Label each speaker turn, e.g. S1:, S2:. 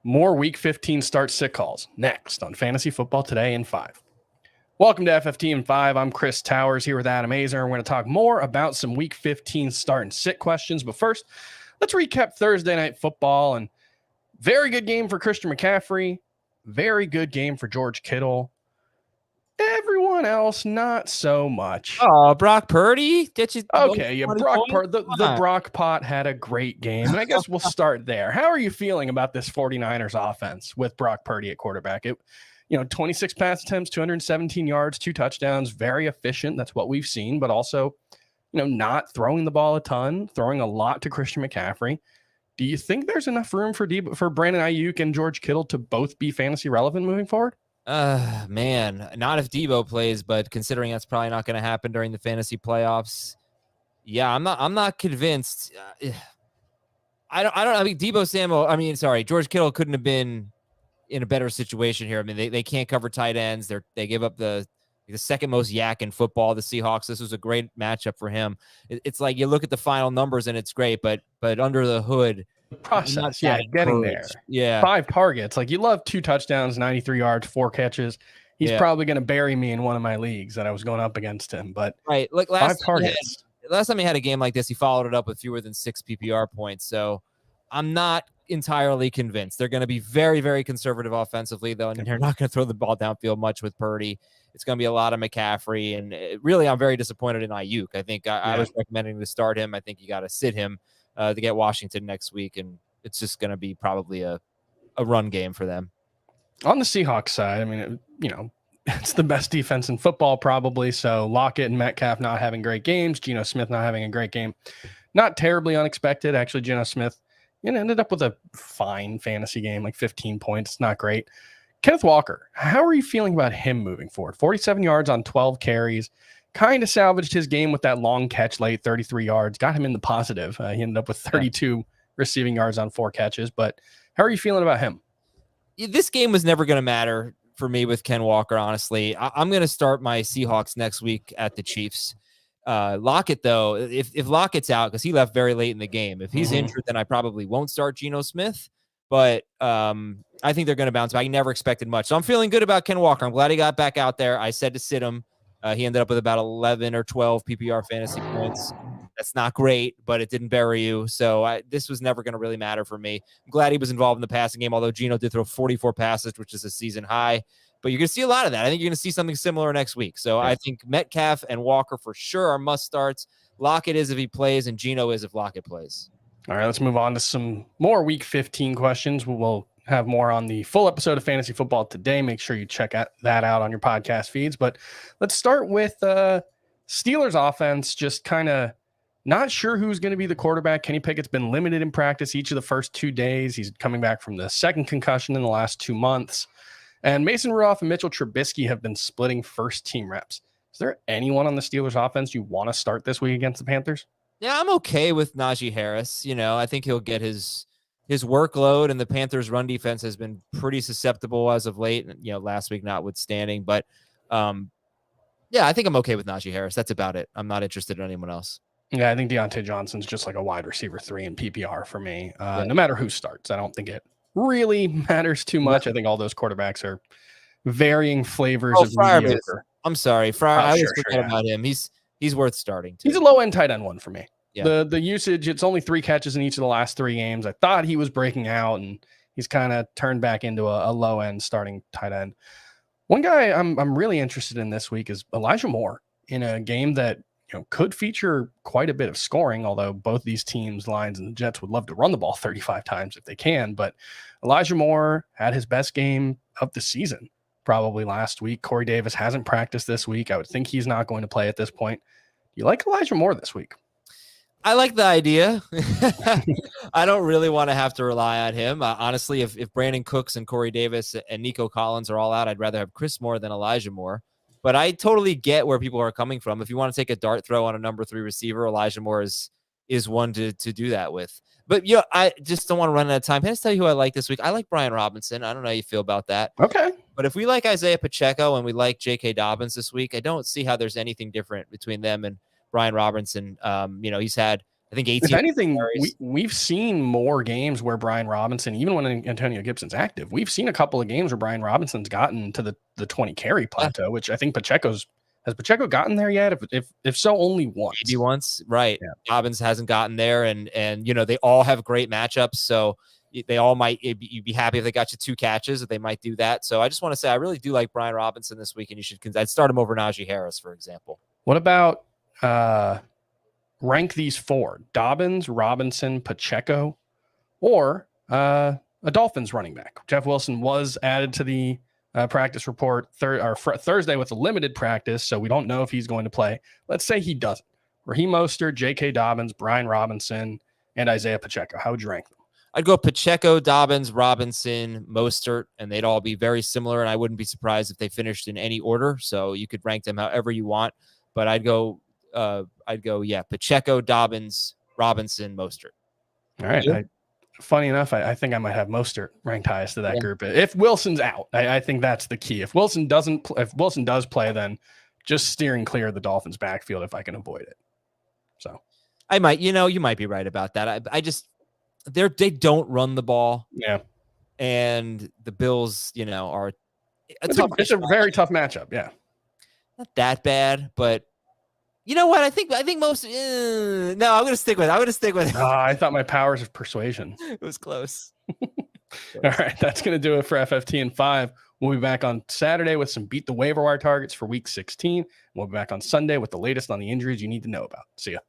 S1: More Week 15 start-sit calls next on Fantasy Football Today in 5. Welcome to FFT in 5. I'm Chris Towers here with Adam Azer. We're going to talk more about some Week 15 start and sit questions. But first, let's recap Thursday Night Football. And very good game for Christian McCaffrey. Very good game for George Kittle. Everyone else, not so much.
S2: Oh, Brock Purdy?
S1: Okay, yeah, the Brock Pot had a great game. And I guess we'll start there. How are you feeling about this 49ers offense with Brock Purdy at quarterback? 26 pass attempts, 217 yards, 2 touchdowns, very efficient. That's what we've seen, but also, not throwing the ball a ton, throwing a lot to Christian McCaffrey. Do you think there's enough room for Brandon Ayuk and George Kittle to both be fantasy relevant moving forward?
S2: Man, not if Debo plays, but considering that's probably not going to happen during the fantasy playoffs. Yeah, I'm not convinced. I mean, George Kittle couldn't have been in a better situation here. I mean, they can't cover tight ends. They give up the second most yak in football, the Seahawks. This was a great matchup for him. It's like you look at the final numbers and it's great, but under the hood,
S1: process, getting there.
S2: Yeah,
S1: 5 targets. Like, you love 2 touchdowns, 93 yards, 4 catches. He's probably going to bury me in one of my leagues that I was going up against him. But
S2: right, like
S1: 5 targets.
S2: Last time he had a game like this, he followed it up with fewer than 6 PPR points. So I'm not entirely convinced. They're going to be very, very conservative offensively, though, and they're not going to throw the ball downfield much with Purdy. It's going to be a lot of McCaffrey, and really, I'm very disappointed in Ayuk. I think I was recommending to start him. I think you got to sit him to get Washington next week, and it's just going to be probably a run game for them.
S1: On the Seahawks side, I mean, it's the best defense in football probably, so Lockett and Metcalf not having great games, Geno Smith not having a great game. Not terribly unexpected. Actually, Geno Smith ended up with a fine fantasy game, like 15 points. Not great. Kenneth Walker, how are you feeling about him moving forward? 47 yards on 12 carries. Kind of salvaged his game with that long catch late, 33 yards. Got him in the positive. He ended up with 32 receiving yards on 4 catches. But how are you feeling about him?
S2: This game was never going to matter for me with Ken Walker, honestly. I'm going to start my Seahawks next week at the Chiefs. Lockett, though, if Lockett's out, because he left very late in the game, if he's injured, then I probably won't start Geno Smith. But I think they're going to bounce back. I never expected much. So I'm feeling good about Ken Walker. I'm glad he got back out there. I said to sit him. He ended up with about 11 or 12 PPR fantasy points. That's not great, but it didn't bury you. So this was never going to really matter for me. I'm glad he was involved in the passing game, although Geno did throw 44 passes, which is a season high. But you're going to see a lot of that. I think you're going to see something similar next week. So I think Metcalf and Walker for sure are must starts. Lockett is if he plays, and Geno is if Lockett plays.
S1: All right, let's move on to some more Week 15 questions. We'll have more on the full episode of Fantasy Football Today. Make sure you check that out on your podcast feeds. But let's start with Steelers offense. Just kind of not sure who's going to be the quarterback. Kenny Pickett's been limited in practice each of the first 2 days. He's coming back from the second concussion in the last 2 months. And Mason Rudolph and Mitchell Trubisky have been splitting first team reps. Is there anyone on the Steelers offense you want to start this week against the Panthers?
S2: Yeah, I'm okay with Najee Harris. I think he'll get his workload, and the Panthers' run defense has been pretty susceptible as of late, last week notwithstanding. But, I think I'm okay with Najee Harris. That's about it. I'm not interested in anyone else.
S1: Yeah, I think Deontay Johnson's just like a wide receiver 3 in PPR for me. No matter who starts, I don't think it really matters too much. I think all those quarterbacks are varying flavors of mediocre.
S2: I'm sorry, Fryer. I always forget about him. He's worth starting too.
S1: He's a low-end tight end one for me.
S2: Yeah.
S1: The usage, it's only 3 catches in each of the last 3 games. I thought he was breaking out, and he's kind of turned back into a low-end starting tight end. One guy I'm really interested in this week is Elijah Moore in a game that could feature quite a bit of scoring, although both these teams, Lions and the Jets, would love to run the ball 35 times if they can. But Elijah Moore had his best game of the season probably last week. Corey Davis hasn't practiced this week. I would think he's not going to play at this point. Do you like Elijah Moore this week?
S2: I like the idea. I don't really want to have to rely on him. Honestly, if Brandon Cooks and Corey Davis and Nico Collins are all out, I'd rather have Chris Moore than Elijah Moore. But I totally get where people are coming from. If you want to take a dart throw on a number 3 receiver, Elijah Moore is one to do that with. But I just don't want to run out of time. Can I just tell you who I like this week? I like Brian Robinson. I don't know how you feel about that.
S1: Okay.
S2: But if we like Isaiah Pacheco and we like J.K. Dobbins this week, I don't see how there's anything different between them and Brian Robinson. He's had I think 18.
S1: If anything,
S2: carries.
S1: we've seen more games where Brian Robinson, even when Antonio Gibson's active, we've seen a couple of games where Brian Robinson's gotten to the 20 carry plateau, which I think has Pacheco gotten there yet? If so, only once.
S2: Maybe once, right?
S1: Yeah.
S2: Dobbins hasn't gotten there, and they all have great matchups, so they all might. You'd be happy if they got you 2 catches, if they might do that. So I just want to say I really do like Brian Robinson this week, and you should. I'd start him over Najee Harris, for example.
S1: What about rank these 4: Dobbins, Robinson, Pacheco, or a Dolphins running back? Jeff Wilson was added to the practice report Thursday with a limited practice, so we don't know if he's going to play. Let's say he doesn't. Raheem Mostert, J.K. Dobbins, Brian Robinson, and Isaiah Pacheco. How would you rank them?
S2: I'd go Pacheco, Dobbins, Robinson, Mostert, and they'd all be very similar, and I wouldn't be surprised if they finished in any order, so you could rank them however you want, but I'd go, Pacheco, Dobbins, Robinson, Mostert.
S1: All right. Funny enough, I think I might have Mostert ranked highest to that group. If Wilson's out, I think that's the key. If Wilson does play, then just steering clear of the Dolphins' backfield if I can avoid it. So
S2: I might, you might be right about that. I just they don't run the ball.
S1: Yeah,
S2: and the Bills, are
S1: it's a very tough matchup. Yeah,
S2: not that bad, but. You know what? I think most. No, I'm going to stick with it.
S1: I thought my powers of persuasion.
S2: It was close.
S1: All right, that's going to do it for FFT in 5. We'll be back on Saturday with some beat the waiver wire targets for Week 16. We'll be back on Sunday with the latest on the injuries you need to know about. See ya.